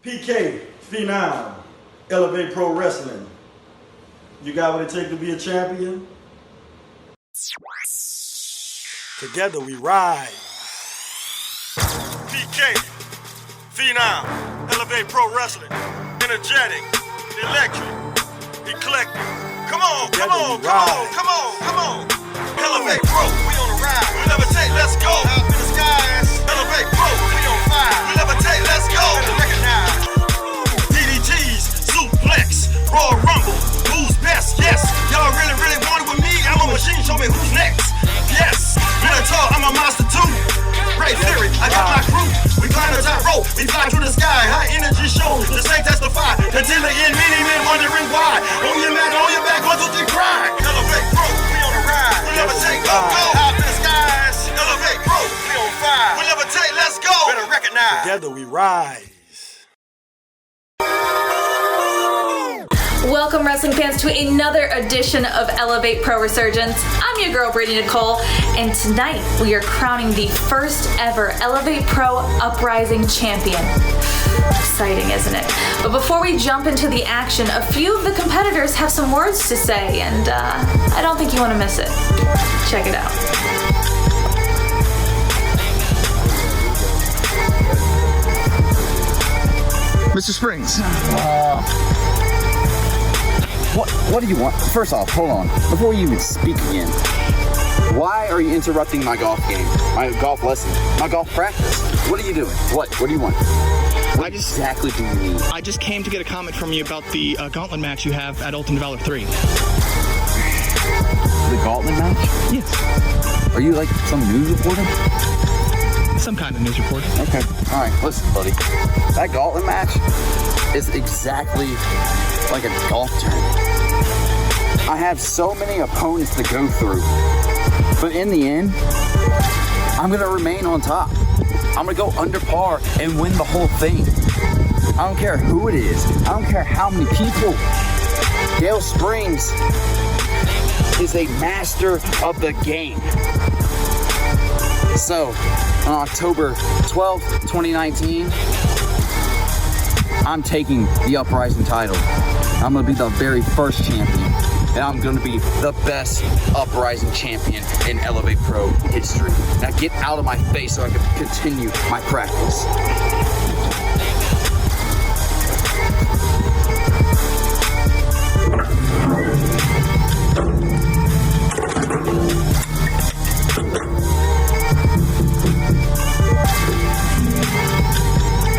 PK, Phenom, Elev8 Pro Wrestling. You got what it takes to be a champion? Together we ride. PK, Phenom, Elev8 Pro Wrestling. Energetic, electric, eclectic. Come on, come on, come on, come on, come on. Elev8 Pro, we on the ride. We levitate, let's go. Up in the skies. Elev8 Pro, we on fire. We levitate, let's go. Better recognize. DDTs, suplex, Royal Rumble. Who's best? Yes. Y'all really, really want it with me? I'm a machine. Show me who's next. Yes. Minotaur, I'm a monster too. Great theory, I got my crew. We climb the top rope, we fly through the sky. High energy show, the same testify. Until the end, many men wondering why. On your mat, on your back, 1, 2, 3, cry. Elev8 Pro, we on the ride. We levitate, go, go. Out in the skies. Elev8 Pro, we on fire. We levitate, let's go. Better recognize. Together we rise. Welcome, wrestling fans, to another edition of Elev8 Pro Resurgence. I'm your girl, Brittany Nicole, and tonight we are crowning the first ever Elev8 Pro Uprising Champion. Exciting, isn't it? But before we jump into the action, a few of the competitors have some words to say, and I don't think you want to miss it. Check it out. Mr. Springs. What do you want? First off, hold on. Before you even speak again, why are you interrupting my golf game? My golf lesson? My golf practice? What are you doing? What do you want? What exactly do you need? I just came to get a comment from you about the gauntlet match you have at Ultimate Valor 3. The gauntlet match? Yes. Are you like some news reporter? Some kind of news reporter. Okay. All right, listen, buddy. That gauntlet match is exactly like a golf tournament. I have so many opponents to go through, but in the end, I'm gonna remain on top. I'm gonna go under par and win the whole thing. I don't care who it is. I don't care how many people. Dale Springs is a master of the game. So, on October 12th, 2019, I'm taking the Uprising title. I'm gonna be the very first champion, and I'm gonna be the best Uprising champion in Elev8 Pro history. Now get out of my face so I can continue my practice.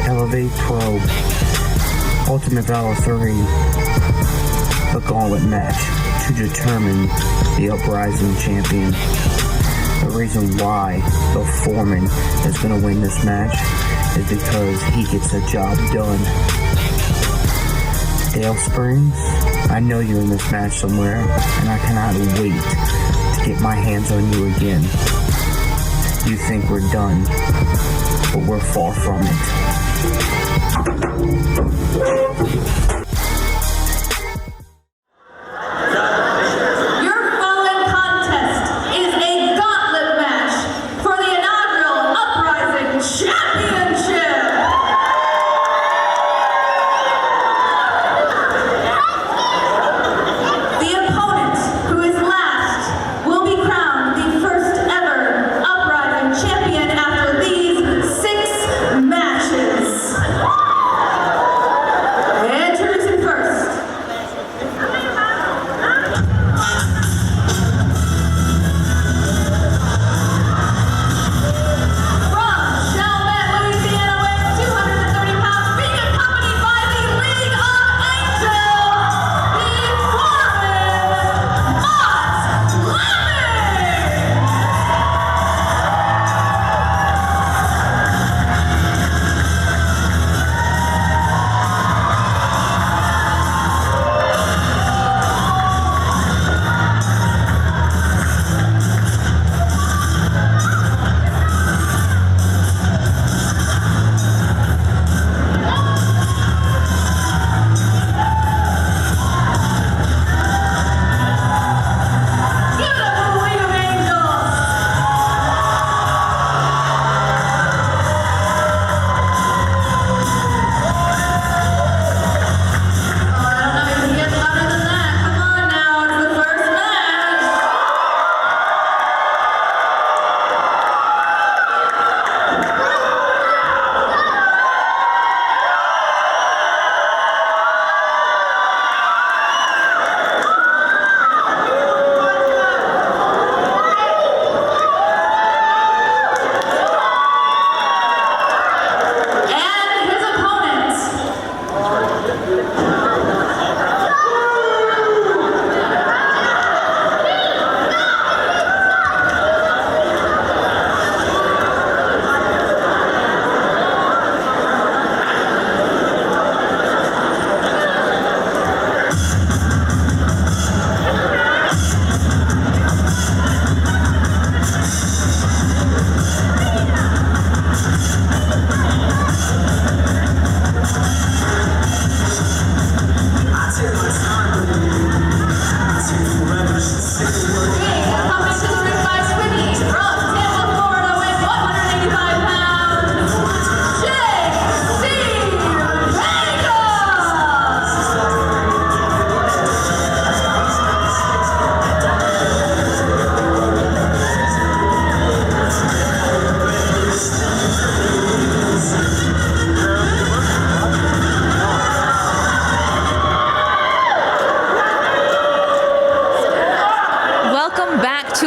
Elev8 Pro Ultimate Valor 3, the gauntlet match to determine the Uprising champion. The reason why the foreman is going to win this match is because he gets the job done. Dale Springs, I know you're in this match somewhere, and I cannot wait to get my hands on you again. You think we're done, but we're far from it. Your following contest is a gauntlet match for the inaugural Uprising Championship. The opponent who is last will be crowned the first ever Uprising Champion after these 6 matches. Introducing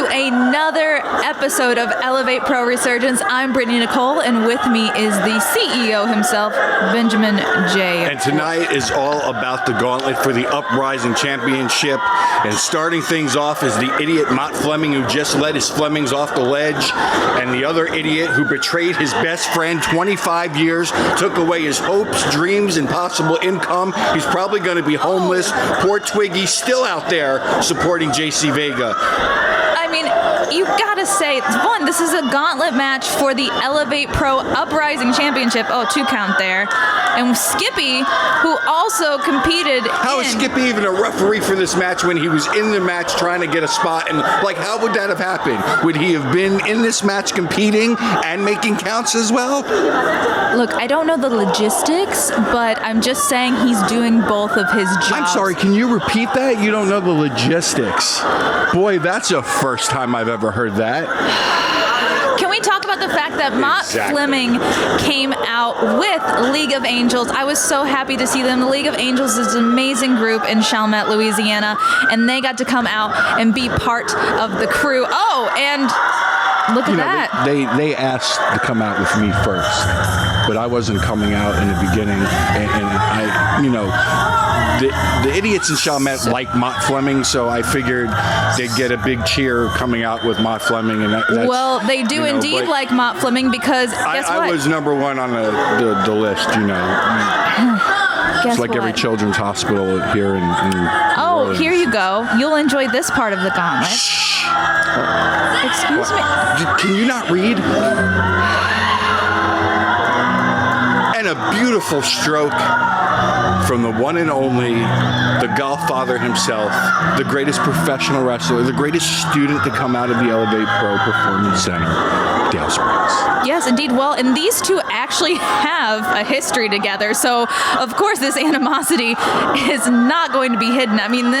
to another episode of Elev8 Pro Resurgence. I'm Brittany Nicole, and with me is the CEO himself, Benjamin J. And tonight is all about the gauntlet for the Uprising Championship. And starting things off is the idiot Mott Fleming, who just led his Flemings off the ledge, and the other idiot who betrayed his best friend 25 years, took away his hopes, dreams, and possible income. He's probably going to be homeless. Poor Twiggy, still out there supporting JC Vega. I mean, you gotta say, one, this is a gauntlet match for the Elev8 Pro Uprising Championship. Oh, 2 count there. And Skippy, who also competed How is Skippy even a referee for this match when he was in the match trying to get a spot? And, like, how would that have happened? Would he have been in this match competing and making counts as well? Look, I don't know the logistics, but I'm just saying he's doing both of his jobs. I'm sorry, can you repeat that? You don't know the logistics. Boy, that's a first time I've ever heard that. Can we talk about the fact that Mott Fleming came out with League of Angels? I was so happy to see them. The League of Angels is an amazing group in Chalmette, Louisiana, and they got to come out and be part of the crew. Oh, and look at that. They asked to come out with me first, but I wasn't coming out in the beginning, and I, you know, the idiots in Chalmette like Mott Fleming, so I figured they'd get a big cheer coming out with Mott Fleming. And that's, well, they do indeed like Mott Fleming, because guess what? I was number one on the list, you know. It's like every children's hospital here in Oh, Orleans. Here you go. You'll enjoy this part of the gauntlet. Excuse me. Can you not read? And a beautiful stroke from the one and only, the golf father himself, the greatest professional wrestler, the greatest student to come out of the Elev8 Pro Performance Center, Dale Springs. Yes, indeed. Well, and these two actually have a history together, so of course this animosity is not going to be hidden. I mean,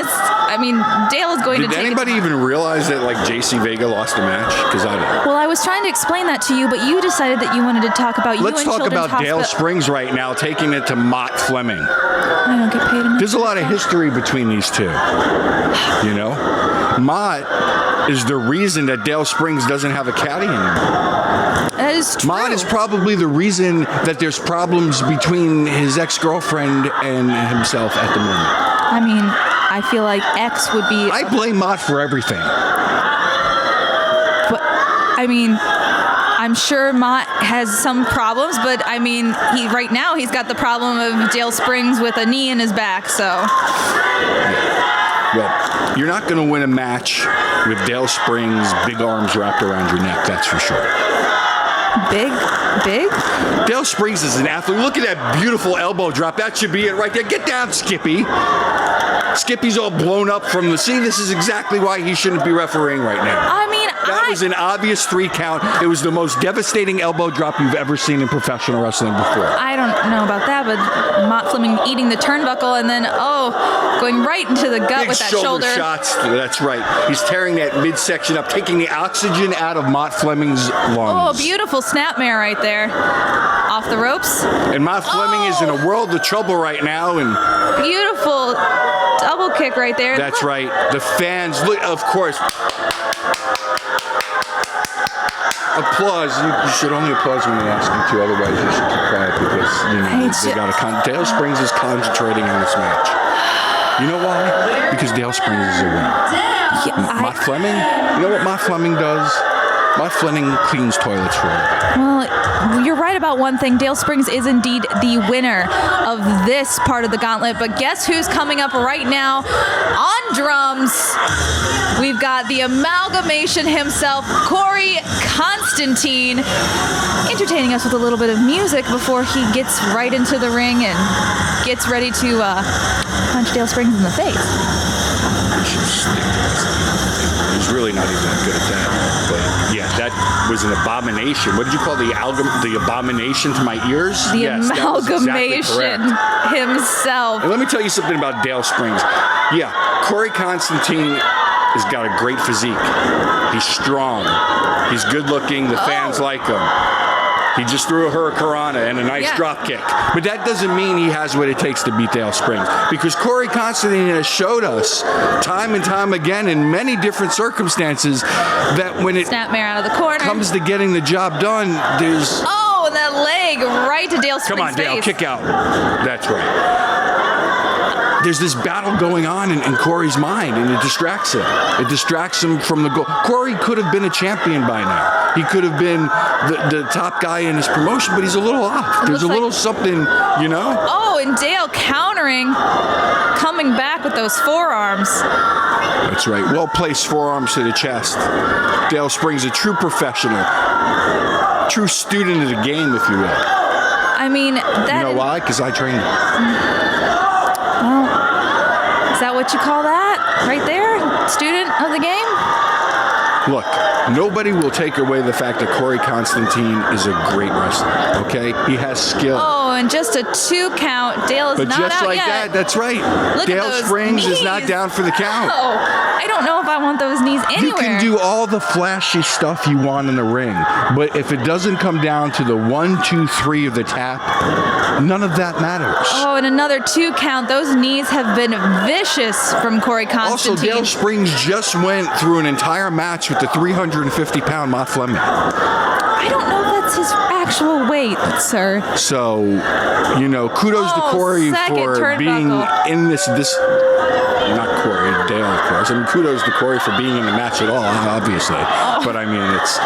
Dale is going to take. Did anybody even realize that, like, JC Vega lost a match? Because I didn't. Well, I was trying to explain that to you, but you decided that you wanted to talk about you and Children's Hospital. Let's talk about Dale Springs right now, taking it to Mott Fleming. I don't get paid enough. There's a lot of history between these two. You know, Mott is the reason that Dale Springs doesn't have a caddy anymore. That is true. Mott is probably the reason that there's problems between his ex-girlfriend and himself at the moment. I mean, I feel like X would be. I blame Mott for everything. But I mean, I'm sure Mott has some problems, but I mean, right now he's got the problem of Dale Springs with a knee in his back, so. Well, you're not going to win a match with Dale Springs' big arms wrapped around your neck, that's for sure. Big? Dale Springs is an athlete. Look at that beautiful elbow drop. That should be it right there. Get down, Skippy. Skippy's all blown up from the... See, this is exactly why he shouldn't be refereeing right now. I mean, that was an obvious 3 count. It was the most devastating elbow drop you've ever seen in professional wrestling before. I don't know about that, but Mott Fleming eating the turnbuckle and then, going right into the gut with that shoulder. Big shoulder shots. That's right. He's tearing that midsection up, taking the oxygen out of Mott Fleming's lungs. Oh, beautiful snapmare right there. Off the ropes. And Mott Fleming is in a world of trouble right now. And beautiful double kick right there. That's right. The fans, of course. Applause. You should only applause when they ask you to. Otherwise, you should keep quiet because they got to. Dale Springs is concentrating on this match. You know why? Because Dale Springs is a winner. Mott Fleming. You know what Mott Fleming does? Mott Fleming cleans toilets for a living. Well, you're right about one thing. Dale Springs is indeed the winner of this part of the gauntlet. But guess who's coming up right now on drums? We've got the amalgamation himself, Corey Constantine, entertaining us with a little bit of music before he gets right into the ring and gets ready to punch Dale Springs in the face. He's really not even that good at that. But yeah, that was an abomination. What did you call the abomination to my ears? The amalgamation himself. And let me tell you something about Dale Springs. Yeah, Corey Constantine has got a great physique. He's strong. He's good looking. The fans like him. He just threw a hurricanrana and a nice drop kick. But that doesn't mean he has what it takes to beat Dale Springs, because Corey Constantine has showed us time and time again in many different circumstances that when it Snapmare out of the corner. comes to getting the job done, there's... Oh, and that leg right to Dale Springs' Come on, Dale, face. kick out. That's right. There's this battle going on in Corey's mind, and it distracts him. It distracts him from the goal. Corey could have been a champion by now. He could have been the top guy in his promotion, but he's a little off. There's a little something, you know? Oh, and Dale countering, coming back with those forearms. That's right. Well-placed forearms to the chest. Dale Springs, a true professional. True student of the game, if you will. I mean, that... You know why? Because I trained him. Well, is that what you call that? Right there? Student of the game? Look, nobody will take away the fact that Corey Constantine is a great wrestler, okay? He has skill. Oh, and just a 2 count. Dale is But not just out like yet. that, that's right. Look Dale at those Springs is not knees. down for the count. Oh, I don't know if I want those knees anywhere. You can do all the flashy stuff you want in the ring, but if it doesn't come down to the 1, 2, 3 of the tap, none of that matters. Oh, and another 2 count. Those knees have been vicious from Corey Also, Constantine. Dale Springs just went through an entire match with the 350-pound MOTT FLEMMING. I don't know if that's his actual weight, sir. So, you know, kudos to Corey second for being turnbuckle. in this. Not Corey, Dale, of course. I mean, kudos to Corey for being in the match at all, obviously. But I mean, it's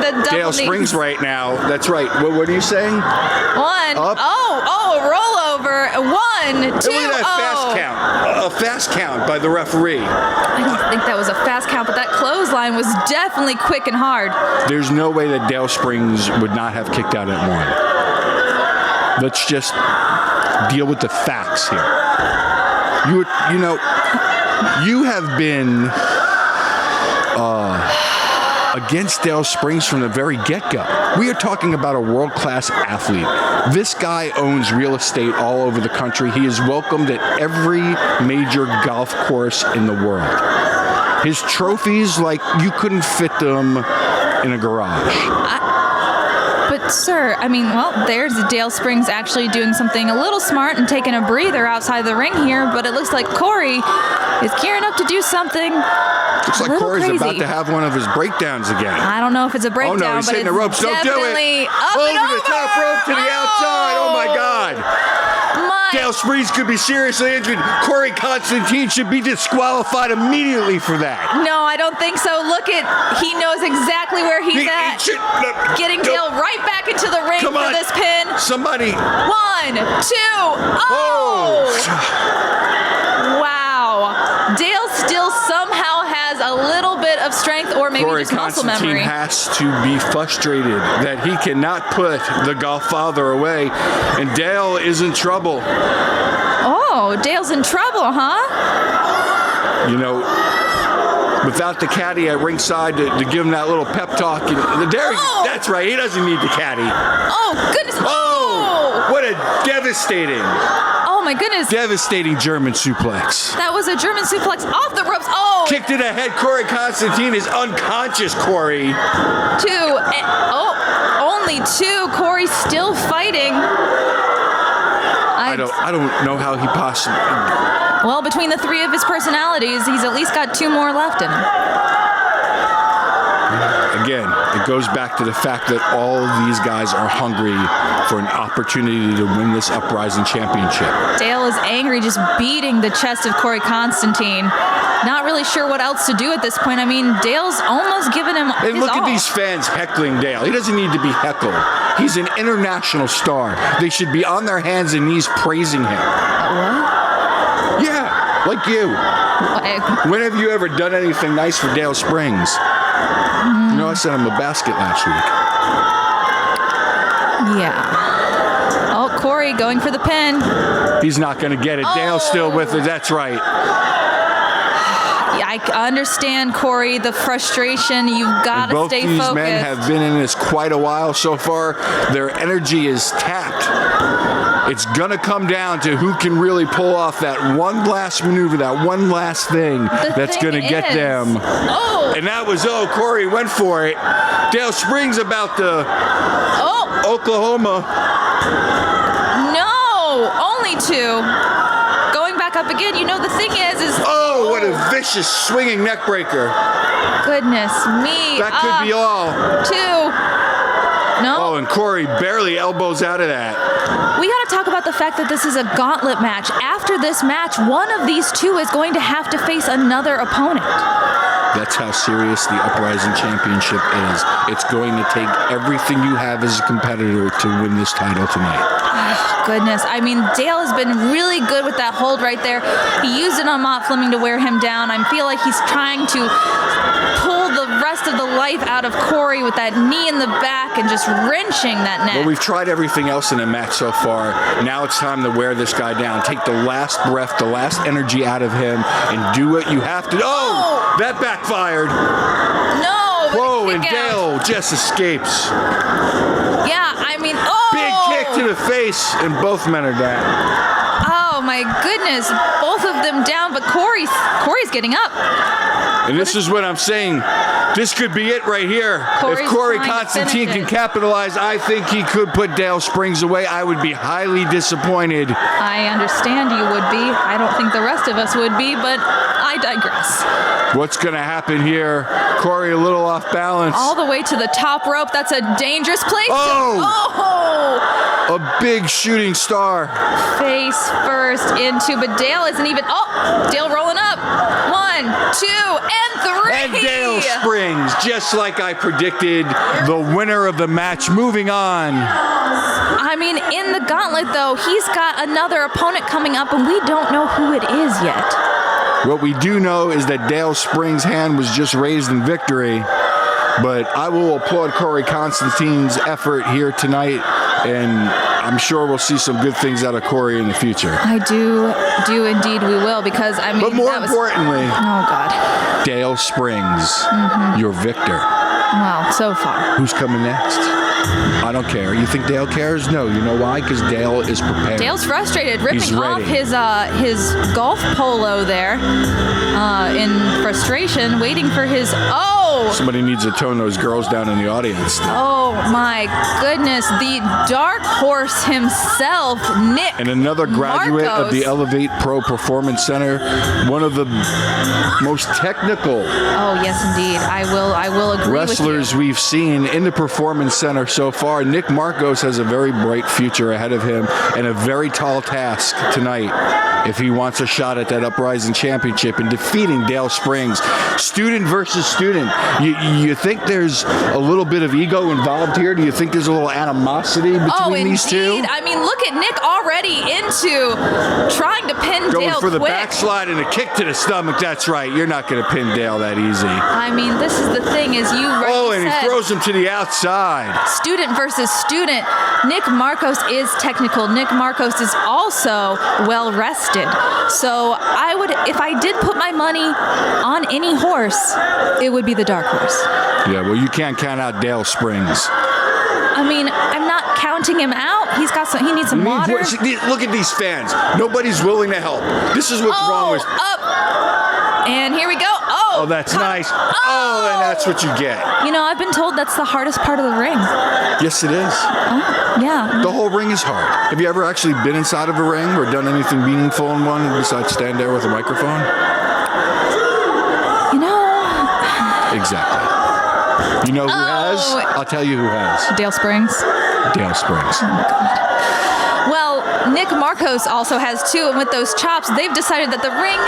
The double Dale knee. Springs right now. That's right. What are you saying? 1. Up. Oh, a rollover. 1, 2. Look at that fast count. A fast count by the referee. I don't think that was a fast count, but that clothesline was definitely quick and hard. There's no way that Dale Springs would not have kicked out at 1. Let's just deal with the facts here. You know, you have been against Dale Springs from the very get-go. We are talking about a world-class athlete. This guy owns real estate all over the country. He is welcomed at every major golf course in the world. His trophies, like, you couldn't fit them in a garage. But, sir, there's Dale Springs actually doing something a little smart and taking a breather outside the ring here, but it looks like Corey is gearing up to do something Looks like Corey's crazy. about to have one of his breakdowns again. I don't know if it's a breakdown, Oh no, he's but hitting the it's ropes. Don't do definitely it. up Over and the top rope to the outside. Oh my God. Dale Springs could be seriously injured. Corey Constantine should be disqualified immediately for that. No, I don't think so. He knows exactly where he's at. Getting Dale right back into the ring Come for on. this pin. Somebody. 1, 2. Oh! Wow. Dale still somehow has a little bit of strength, or maybe Corey just muscle Constantine memory. has to be frustrated that he cannot put the Godfather away, and Dale is in trouble. Oh, Dale's in trouble, huh? You know, without the caddy at ringside to give him that little pep talk. That's right, he doesn't need the caddy. Oh, goodness. Oh! What a devastating. Oh, my goodness. Devastating German suplex. That was a German suplex off the ropes. Oh! Kick to the head. Corey Constantine is unconscious, Corey. 2. Only 2. Corey's still fighting. I don't know how he possibly... Well, between the 3 of his personalities, he's at least got 2 more left in him. Again, it goes back to the fact that all of these guys are hungry for an opportunity to win this Uprising Championship. Dale is angry, just beating the chest of Corey Constantine. Not really sure what else to do at this point. Dale's almost given him And his look all. at these fans heckling Dale. He doesn't need to be heckled. He's an international star. They should be on their hands and knees praising him. What? Yeah, like you. When have you ever done anything nice for Dale Springs? You know, I sent him a basket last week. Yeah. Oh, Corey going for the pin. He's not going to get it. Dale's still with it. That's right. Yeah, I understand, Corey, the frustration. You've got to stay focused. Both these men have been in this quite a while so far. Their energy is tapped. It's gonna come down to who can really pull off that one last maneuver, that one last thing that's gonna get them. Oh. And that was, Corey went for it. Dale Springs about the Oklahoma. No, only 2. Going back up again. You know, the thing is Oh, what a vicious swinging neck breaker. goodness me. That could be all. 2. No. Oh, and Corey barely elbows out of that. We got to talk about the fact that this is a gauntlet match. After this match, one of these 2 is going to have to face another opponent. That's how serious the Uprising Championship is. It's going to take everything you have as a competitor to win this title tonight. Oh, goodness. I mean, Dale has been really good with that hold right there. He used it on Mott Fleming to wear him down. I feel like he's trying to pull the rest of the life out of Corey with that knee in the back and just wrenching that neck. Well, we've tried everything else in the match so far. Now it's time to wear this guy down. Take the last breath, the last energy out of him, and do what you have to. Oh, that backfired. No. Whoa, and Dale just escapes. Yeah, I mean, Big kick to the face, and both men are down. Oh my goodness, both of them down, but Corey's getting up. And this is what I'm saying. This could be it right here. Corey's if Corey trying to Constantine finish can it. capitalize, I think he could put Dale Springs away. I would be highly disappointed. I understand you would be. I don't think the rest of us would be, but I digress. What's going to happen here? Corey a little off balance. All the way to the top rope. That's a dangerous place. A big shooting star. Face first into, but Dale isn't even. Dale rolling up. 1, 2, and 3. And Dale Springs, just like I predicted, the winner of the match. Moving on. I mean, in the gauntlet, though, he's got another opponent coming up, and we don't know who it is yet. What we do know is that Dale Springs' hand was just raised in victory, but I will applaud Corey Constantine's effort here tonight, and I'm sure we'll see some good things out of Corey in the future. I do indeed we will, because, I mean, But more importantly, oh, God. Dale Springs, your victor. Well, so far. Who's coming next? I don't care. You think Dale cares? No. You know why? Because Dale is prepared. Dale's frustrated, ripping He's off ready. his golf polo there in frustration, waiting for his. Somebody needs to tone those girls down in the audience. Oh my goodness! The dark horse himself, Nick. And another graduate of the Marcos. Elev8 Pro Performance Center, one of the most technical Oh yes, indeed. I will agree wrestlers with you. we've seen in the Performance Center so far. Nick Marcos has a very bright future ahead of him and a very tall task tonight if he wants a shot at that Uprising Championship and defeating Dale Springs. Student versus student. You think there's a little bit of ego involved here? Do you think there's a little animosity between these two? I mean, look at Nick already into trying to pin Going Dale for the quick. backslide and a kick to the stomach. That's right. You're not going to pin Dale that easy. I mean, this is the thing, is you rightly And said. he throws him to the outside. Student versus student. Nick Marcos is technical. Nick Marcos is also well rested. So I would, if I did put my money on any horse, it would be the dark horse. Yeah, well, you can't count out Dale Springs. I mean, I'm not counting him out. He needs some water. Look at these fans. Nobody's willing to help. This is what's wrong with. Up. And here we go. Oh, that's nice. Oh, and that's what you get. You know, I've been told that's the hardest part of the ring. Yes, it is. Yeah. The whole ring is hard. Have you ever actually been inside of a ring or done anything meaningful in one besides stand there with a microphone? You know. Exactly. You know who has? I'll tell you who has. Dale Springs. Dale Springs. Well, Nick Marcos also has too, and with those chops, they've decided that the ring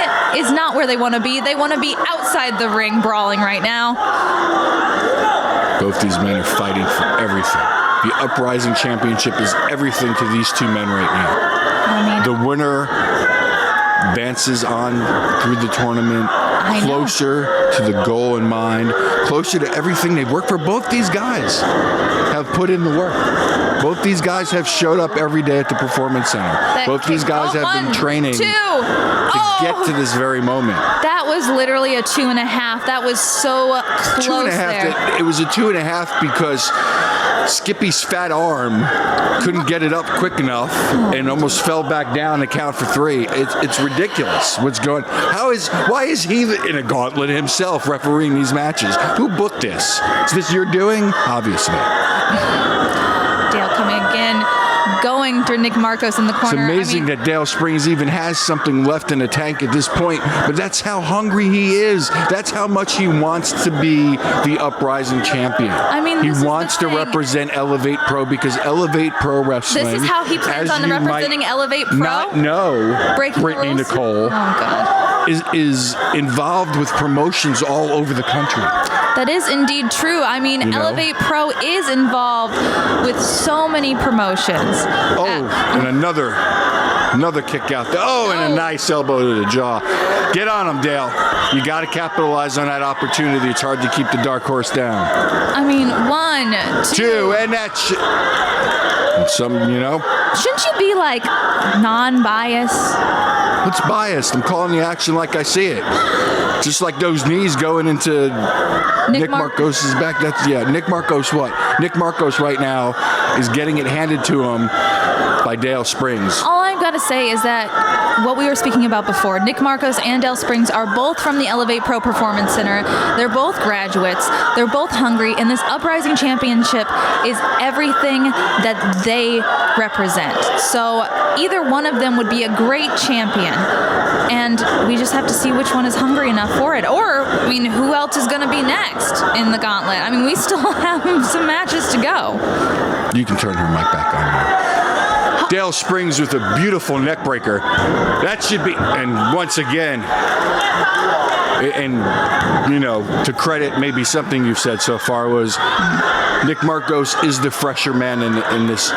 is not where they want to be. They want to be outside the ring brawling right now. Both these men are fighting for everything. The Uprising Championship is everything to these two men right now. I mean, The winner advances on through the tournament, closer to the goal in mind, closer to everything. They've worked for. Both these guys have put in the work. Both these guys have showed up every day at the Performance Center. Both these guys have been training to get to this very moment. That was literally a 2.5. That was so close 2.5. there. It was a 2.5 because Skippy's fat arm couldn't get it up quick enough and almost fell back down to count for 3. It's ridiculous what's going. Why is he in a gauntlet himself refereeing these matches? Who booked this? Is this your doing? Obviously. Dale coming again, going through Nick Marcos in the corner. It's amazing that Dale Springs even has something left in the tank at this point, but that's how hungry he is. That's how much he wants to be the Uprising champion. I mean, he wants to represent Elev8 Pro because Elev8 Pro Wrestling. This is how he plans on representing Elev8 Pro? Not know, Breaking Brittany rules? Nicole. Oh, God. Is involved with promotions all over the country. That is indeed true. I mean, Elev8 Pro is involved with so many promotions. Oh, and another kick out there. Oh, and a nice elbow to the jaw. Get on him, Dale. You got to capitalize on that opportunity. It's hard to keep the dark horse down. I mean, 1, 2, and that's some, Shouldn't you be like non-biased? What's biased? I'm calling the action like I see it. Just like those knees going into Nick Marcos' back. Nick Marcos what? Nick Marcos right now is getting it handed to him by Dale Springs. All I've got to say is that what we were speaking about before, Nick Marcos and Dale Springs are both from the Elev8 Pro Performance Center. They're both graduates. They're both hungry, and this Uprising Championship is everything that they represent. So either one of them would be a great champion, and we just have to see which one is hungry enough for it. Or, I mean, who else is going to be next in the gauntlet? I mean, we still have some matches to go. You can turn her mic back on now. Dale Springs with a beautiful neck breaker. That should be, and once again, and to credit maybe something you've said so far was Nick Marcos is the fresher man in this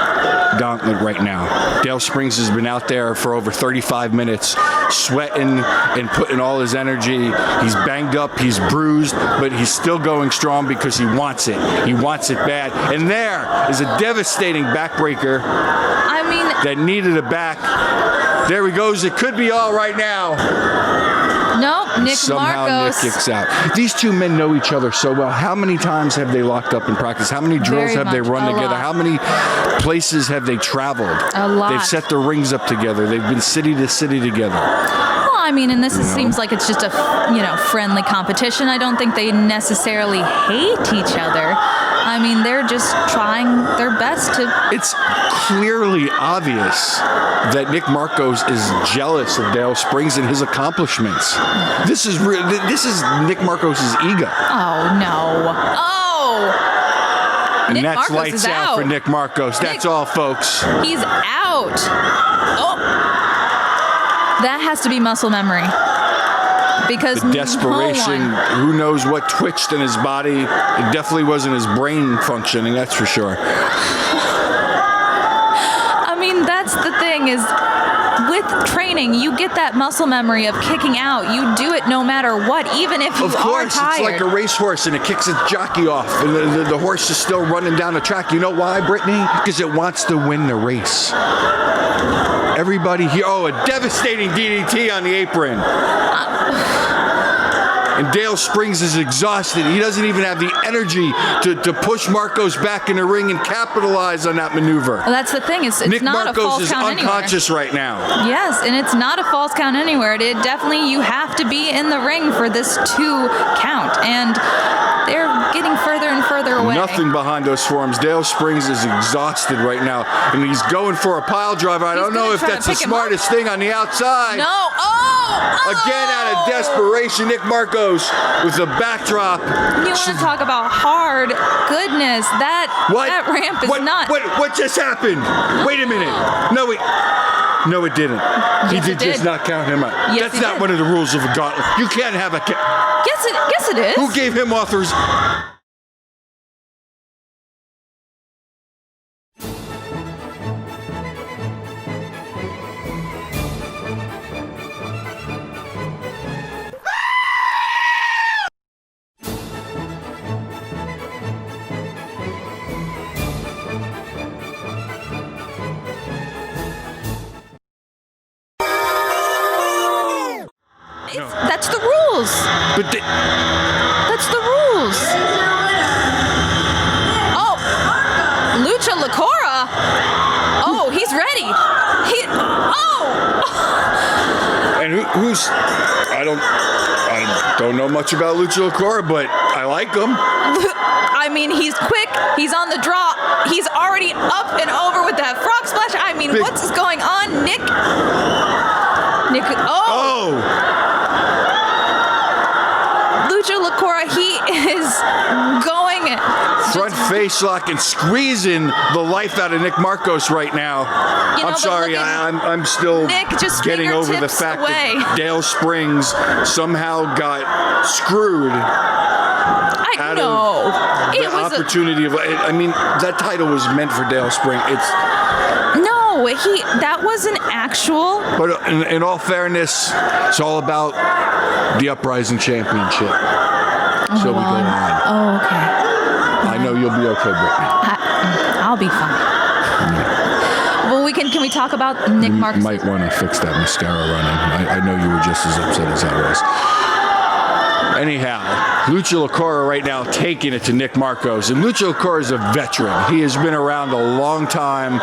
gauntlet right now. Dale Springs has been out there for over 35 minutes, sweating and putting all his energy. He's banged up, he's bruised, but he's still going strong because he wants it. He wants it bad. And there is a devastating backbreaker that needed a back. There he goes. It could be all right now. Nope, Nick Somehow Marcos. Nick kicks out. These two men know each other so well. How many times have they locked up in practice? How many drills have they run together? How many places have they traveled? A lot. They've set the rings up together. They've been city to city together. Well, I mean, and this seems like it's just a friendly competition. I don't think they necessarily hate each other. I mean, they're just trying their best to... It's clearly obvious that Nick Marcos is jealous of Dale Springs and his accomplishments. This is Nick Marcos' ego. Oh, no. Oh! And Nick that's Marcos lights is out for Nick Marcos. That's all, folks. He's out. Oh! That has to be muscle memory. Because the desperation, who knows what twitched in his body. It definitely wasn't his brain functioning, that's for sure. I mean, that's the thing is, with training, you get that muscle memory of kicking out. You do it no matter what, even if you are tired. Of course, it's like a racehorse and it kicks its jockey off and the horse is still running down the track. You know why, Brittany? Because it wants to win the race. Everybody here, a devastating DDT on the apron. And Dale Springs is exhausted. He doesn't even have the energy to push Marcos back in the ring and capitalize on that maneuver. Well, that's the thing. It's Nick not Marcos a false is count unconscious anywhere. right now. Yes, and it's not a false count anywhere. It definitely, you have to be in the ring for this 2 count. And they're getting further and further away. Nothing behind those forearms. Dale Springs is exhausted right now, and he's going for a pile driver. I don't know if that's the smartest thing on the outside. No. Again, out of desperation, Nick Marcos with the backdrop. You want to talk about hard? Goodness, that ramp is not. What just happened? Wait a minute. No, it didn't. Yes, He did just not count him out. Yes, That's not one of the rules of a gauntlet. You can't have a. Yes, it is. Who gave him authorization? That's the rules. But that's the rules. Oh. And who's? I don't know much about Lucha Lacora, but I like him. I mean, he's quick. He's on the draw. He's already up and over with that frog splash. I mean, what's going on, Nick? Oh! Lucha Lacora, he is going front face lock and squeezing the life out of Nick Marcos right now. I'm sorry, I'm still getting over the fact that Dale Springs somehow got screwed. I know. The opportunity I mean, that title was meant for Dale Springs. That was an actual. But in all fairness, it's all about the Uprising Championship. So we go on. Oh, okay. I know you'll be okay, Brittany. I'll be fine. Yeah. Well, can we talk about Nick Marcos? You might want to fix that mascara running. I know you were just as upset as I was. Anyhow, Lucha Lacora right now taking it to Nick Marcos. And Lucha Lacora is a veteran. He has been around a long time.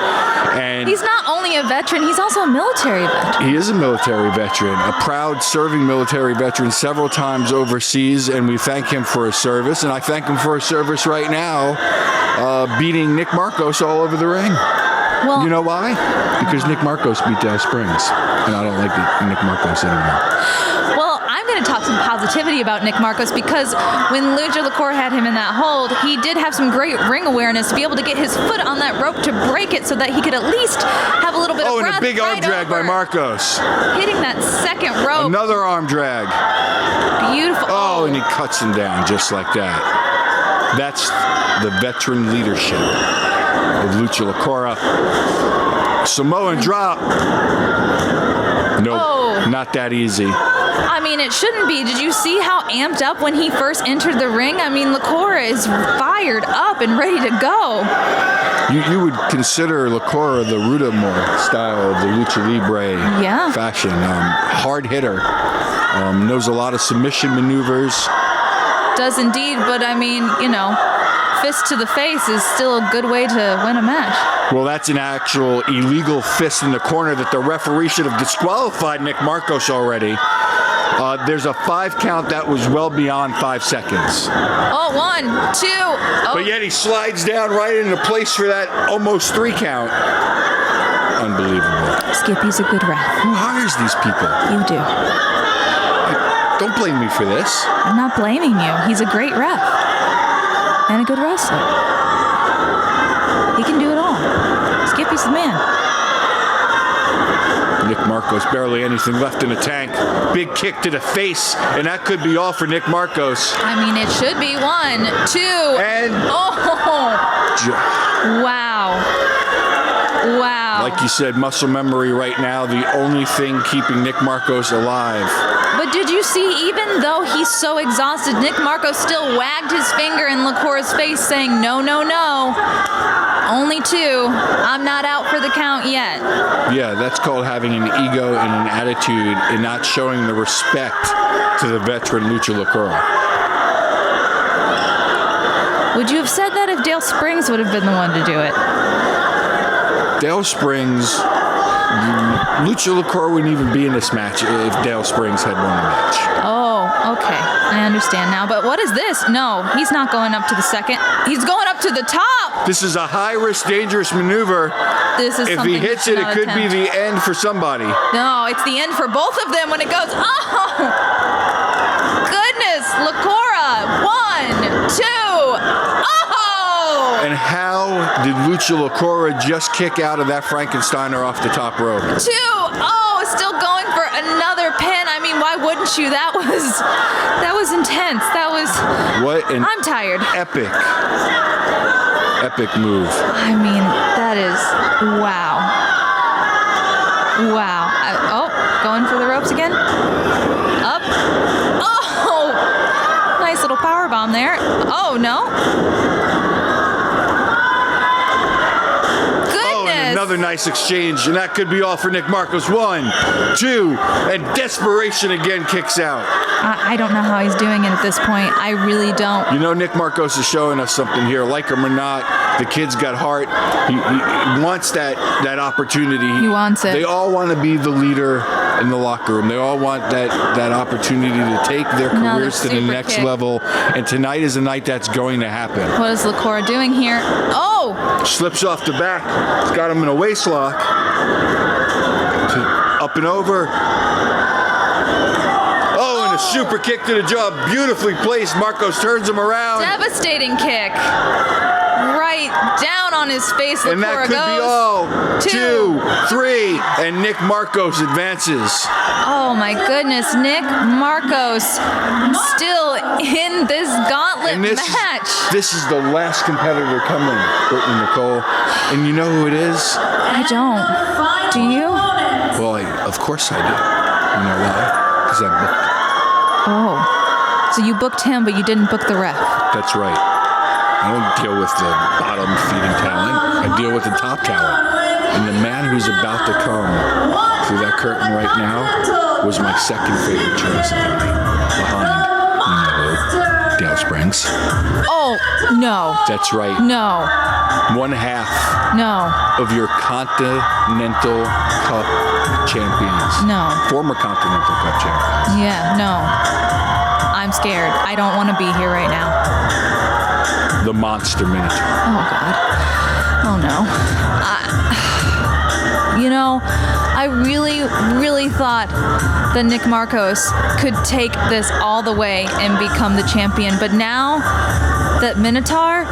And he's not only a veteran, he's also a military veteran. He is a military veteran, a proud serving military veteran several times overseas, and we thank him for his service. And I thank him for his service right now, beating Nick Marcos all over the ring. Well, you know why? Because Nick Marcos beat Dale Springs, and I don't like Nick Marcos anymore. Well, I'm going to talk some positivity about Nick Marcos because when Lucha Lacora had him in that hold, he did have some great ring awareness to be able to get his foot on that rope to break it so that he could at least have a little bit of breath. Oh, and a big arm drag by Marcos. Hitting that second rope. Another arm drag. Beautiful. Oh, and he cuts him down just like that. That's the veteran leadership of Lucha Lacora. Samoan drop. Nope, not that easy. I mean, it shouldn't be. Did you see how amped up when he first entered the ring? I mean, Lacora is fired up and ready to go. You would consider Lacora the Rudamore style of the Lucha Libre fashion. Hard hitter. Knows a lot of submission maneuvers. Does indeed, but I mean, fist to the face is still a good way to win a match. Well, that's an actual illegal fist in the corner that the referee should have disqualified Nick Marcos already. There's a 5 count that was well beyond 5 seconds. Oh, 1, 2. Oh. But yet he slides down right into place for that almost 3 count. Unbelievable. Skippy's a good ref. Who hires these people? You do. Don't blame me for this. I'm not blaming you. He's a great ref. And a good wrestler. He can do it all. Skippy's the man. Nick Marcos, barely anything left in the tank. Big kick to the face, and that could be all for Nick Marcos. I mean, it should be 1, 2. And... Wow. Wow. Like you said, muscle memory right now, the only thing keeping Nick Marcos alive. But did you see, even though he's so exhausted, Nick Marcos still wagged his finger in Lacora's face saying, no, no, no. Only 2. I'm not out for the count yet. Yeah, that's called having an ego and an attitude and not showing the respect to the veteran Lucha Lacora. Would you have said that if Dale Springs would have been the one to do it? Dale Springs, Lucha Lacora wouldn't even be in this match if Dale Springs had won the match. Oh, okay. I understand now. But what is this? No, he's not going up to the second. He's going up to the top. This is a high-risk, dangerous maneuver. This is if he hits it, it could be the end for somebody. No, it's the end for both of them when it goes. Oh, goodness. Lacora. 1, 2. Oh! And how did Lucha Lacora just kick out of that Frankensteiner off the top rope? 2. Oh, still going for another pin. I mean, why wouldn't you? That was intense. That was. What an I'm tired. Epic move. I mean, that is wow. Wow. Going for the ropes again. Up. Oh, nice little power bomb there. Oh no. Another nice exchange, and that could be all for Nick Marcos. 1, 2, and desperation again kicks out. I don't know how he's doing it at this point. I really don't. You know, Nick Marcos is showing us something here. Like him or not, the kid's got heart. He wants that opportunity. He wants it. They all want to be the leader in the locker room. They all want that opportunity to take their careers to the next level. And tonight is a night that's going to happen. What is Lacora doing here? Oh! Slips off the back. It's got him in a waist lock. Up and over. Oh, and a super kick to the jaw. Beautifully placed. Marcos turns him around. Devastating kick. Right down on his face. And that could be all. 2, 3, and Nick Marcos advances. Oh my goodness, Nick Marcos still in this gauntlet match. This is the last competitor coming, Brittany Nicole. And you know who it is? I don't. Do you? Well, of course I do. You know why? Because I booked him. Oh. So you booked him, but you didn't book the ref. That's right. I don't deal with the bottom feeding talent. I deal with the top talent. And the man who's about to come through that curtain right now was my second favorite choice of the night. Behind, Dale Springs. Oh, no. That's right. No. 1/2 No. of your Continental Cup champions. No. Former Continental Cup champions. Yeah, no. I'm scared. I don't want to be here right now. The Monster Minotaur. Oh, God. Oh, no. I really, really thought that Nick Marcos could take this all the way and become the champion. But now that Minotaur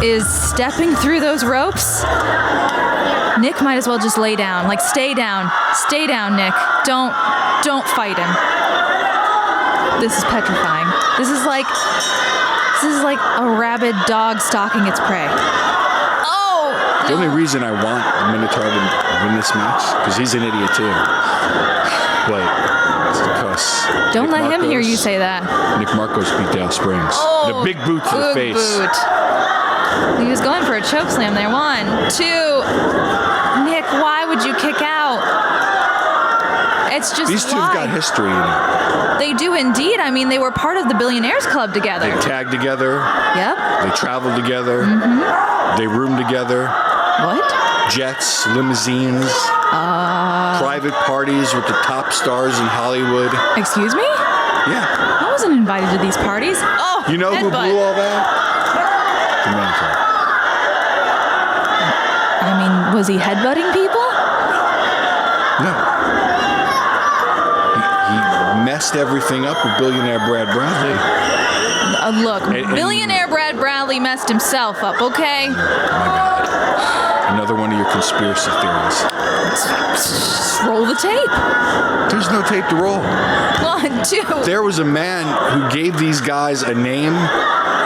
is stepping through those ropes, Nick might as well just lay down. Like, stay down. Stay down, Nick. Don't fight him. This is petrifying. This is like a rabid dog stalking its prey. Oh! The only reason I want Minotaur to win this match, because he's an idiot too. But it's because Don't Nick let him hear Marcos- you say that. Nick Marcos beat Dale Springs. Oh, The big boot to the good face. boot. He was going for a choke slam there. 1, 2. Nick, why would you kick out? It's just These two why? have got history in it. They do indeed. I mean, they were part of the Billionaires Club together. They tagged together. Yep. They traveled together. They roomed together. What? Jets, limousines, private parties with the top stars in Hollywood. Excuse me? Yeah. I wasn't invited to these parties. Oh, You know who headbutt. blew all that? The Minotaur. I mean, was he headbutting people? No. He messed everything up with billionaire Brad Bradley. Look, Billionaire Brad Bradley messed himself up, okay? Oh my God. Another one of your conspiracy theories. Just roll the tape. There's no tape to roll. 1, 2. There was a man who gave these guys a name,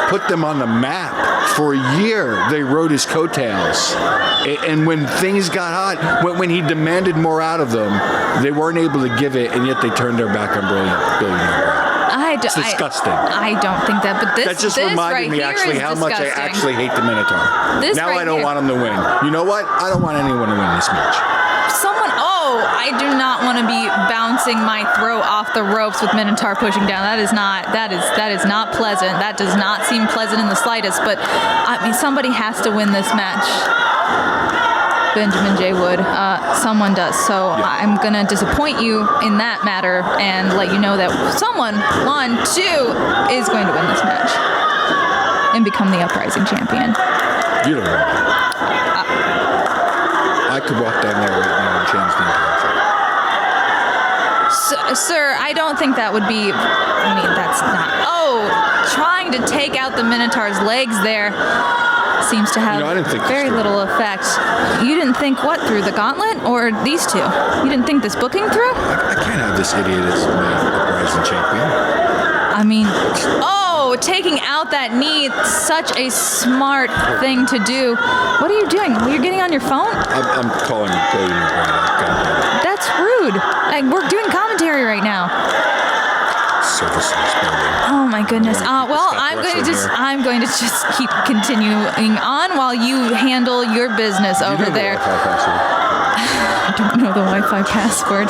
put them on the map. For a year, they rode his coattails. And when things got hot, when he demanded more out of them, they weren't able to give it, and yet they turned their back on billionaire Brad. It's disgusting. I don't think that, but That just reminded right me here actually is how much I disgusting. actually hate the Minotaur. This Now right I don't here. want him to win. You know what? I don't want anyone to win this match. I do not want to be bouncing my throat off the ropes with Minotaur pushing down. That is not pleasant. That does not seem pleasant in the slightest. But I mean, somebody has to win this match. Benjamin J. Wood. Someone does. So I'm gonna disappoint you in that matter and let you know that someone, 1, 2, is going to win this match and become the Uprising champion. You don't know. I could walk down there right now and change the entire thing. Sir, I don't think that would be. I mean, that's not. Oh, trying to take out the Minotaur's legs there seems to have I didn't think this very through. little effect. You didn't think what through the gauntlet or these two? You didn't think this booking through? I can't have this idiot as my uprising champion. I mean, taking out that knee, such a smart thing to do. What are you doing? You're getting on your phone? I'm calling billionaire Brad. That's rude. We're doing commentary right now. Service in this building. Oh my goodness. Stop I'm going wrestling to just keep continuing on while you handle your business You over know the there. Wi-Fi password. I don't know the Wi-Fi password.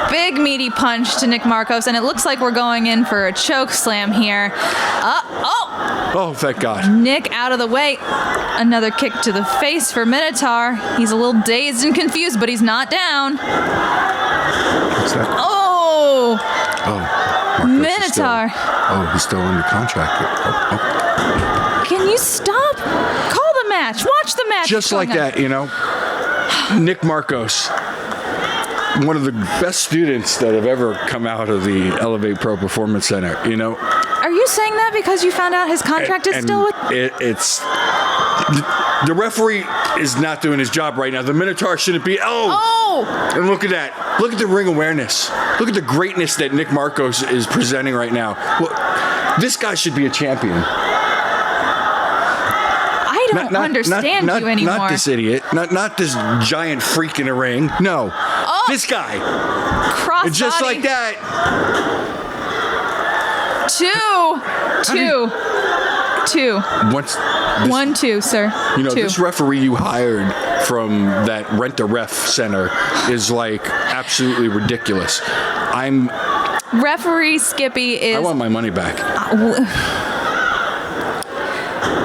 Big meaty punch to Nick Marcos, and it looks like we're going in for a choke slam here. Oh, thank God. Nick out of the way. Another kick to the face for Minotaur. He's a little dazed and confused, but he's not down. What's that? Oh! Oh, Minotaur. He's still under contract. Can you stop? Call the match. Watch the match. Just like that, you know. Nick Marcos, one of the best students that have ever come out of the Elev8 Pro Performance Center, you know. Are you saying that because you found out his contract is still with... It's... The referee is not doing his job right now. The Minotaur shouldn't be... Oh! And look at that. Look at the ring awareness. Look at the greatness that Nick Marcos is presenting right now. Well, this guy should be a champion. I don't understand you anymore. Not this idiot. Not this giant freak in a ring. No. Oh. This guy. Cross and just body. like that. 2. One, two, sir. You know, 2. this referee you hired from that Rent-A-Ref center is like absolutely ridiculous. Referee Skippy is... I want my money back.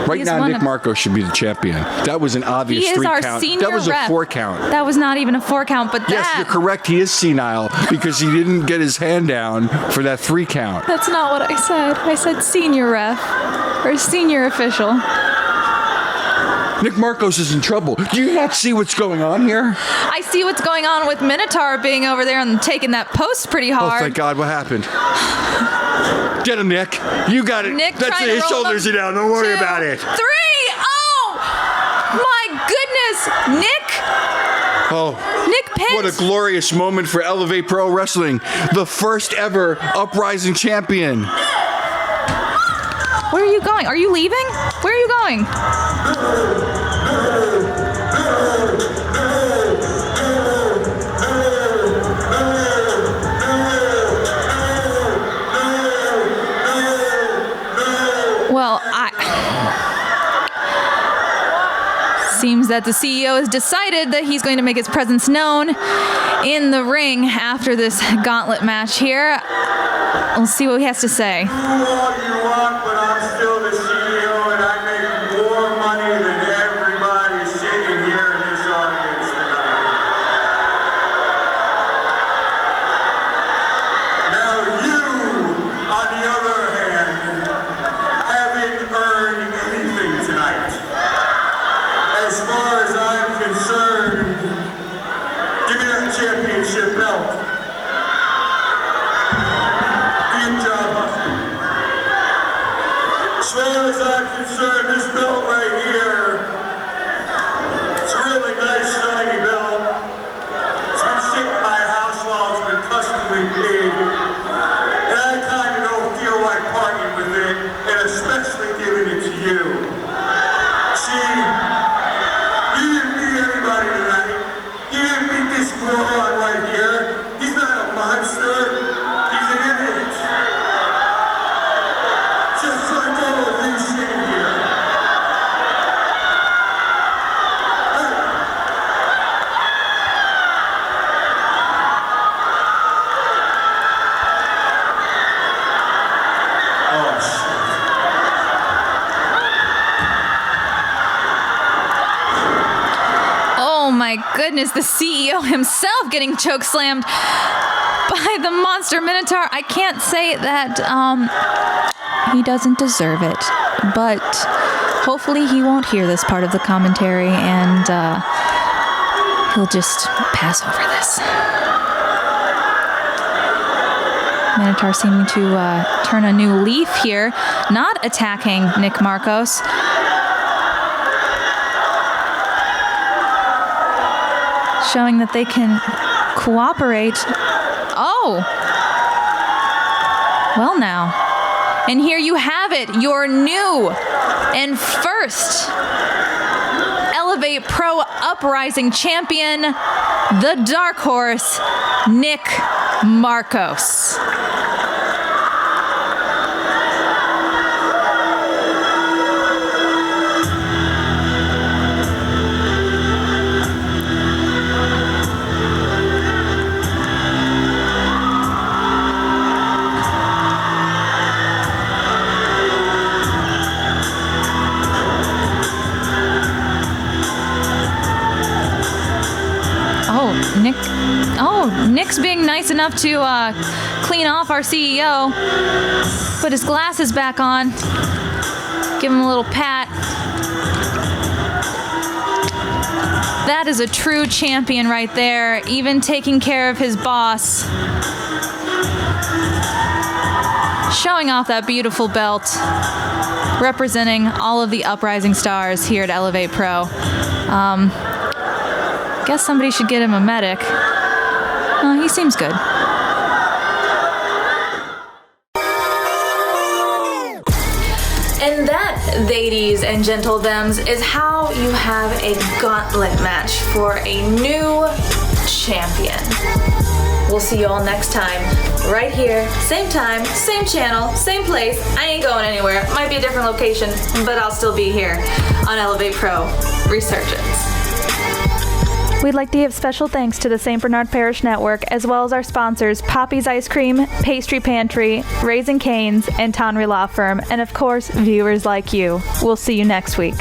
Right now, Nick Marcos should be the champion. That was an obvious 3 count. That was a 4 count. That was not even a 4 count, but yes, you're correct. He is senile because he didn't get his hand down for that 3 count. That's not what I said. I said senior ref or senior official. Nick Marcos is in trouble. Do you not see what's going on here? I see what's going on with Minotaur being over there and taking that post pretty hard. Oh, thank God. What happened? Get him, Nick. You got it. Nick, that's it. His shoulders are down. Don't worry about it. 3. Oh, my goodness. Nick. Oh. Nick pinned. What a glorious moment for Elev8 Pro Wrestling. The first ever Uprising champion. Where are you going? Are you leaving? Where are you going? Well, seems that the CEO has decided that he's going to make his presence known in the ring after this gauntlet match here. We'll see what he has to say. Do all you want, but I'm still the CEO, and I make more money than everybody sitting here in this audience tonight. Now you, on the other hand, haven't earned anything tonight. As far as I'm concerned, give me that championship belt. As far as I'm concerned, this belt right here, it's a really nice shiny belt. It's been sitting in my house while it's been customly made. And I kind of don't feel like parting with it, and especially giving it to you. See, you didn't beat anybody tonight. You didn't beat this moron right here. He's not a monster. He's an idiot. Just like all of you sitting here. Oh, shit. Oh my goodness, the CEO himself getting chokeslammed by the monster Minotaur. I can't say that he doesn't deserve it, but hopefully he won't hear this part of the commentary and he'll just pass over this. Minotaur seeming to turn a new leaf here, not attacking Nick Marcos. Showing that they can cooperate. Oh! Well now. And here you have it, your new and first Elev8 Pro Uprising champion, the Dark Horse, Nick Marcos. Nick's being nice enough to clean off our CEO. Put his glasses back on. Give him a little pat. That is a true champion right there, even taking care of his boss. Showing off that beautiful belt, representing all of the Uprising stars here at Elev8 Pro. Guess somebody should get him a medic. He seems good. And that, ladies and gentle thems, is how you have a gauntlet match for a new champion. We'll see you all next time, right here, same time, same channel, same place. I ain't going anywhere. Might be a different location, but I'll still be here on Elev8 Pro Resurgence. We'd like to give special thanks to the St. Bernard Parish Network, as well as our sponsors, Poppy's Ice Cream, Pastry Pantry, Raising Cane's, and Tonry Law Firm, and of course, viewers like you. We'll see you next week.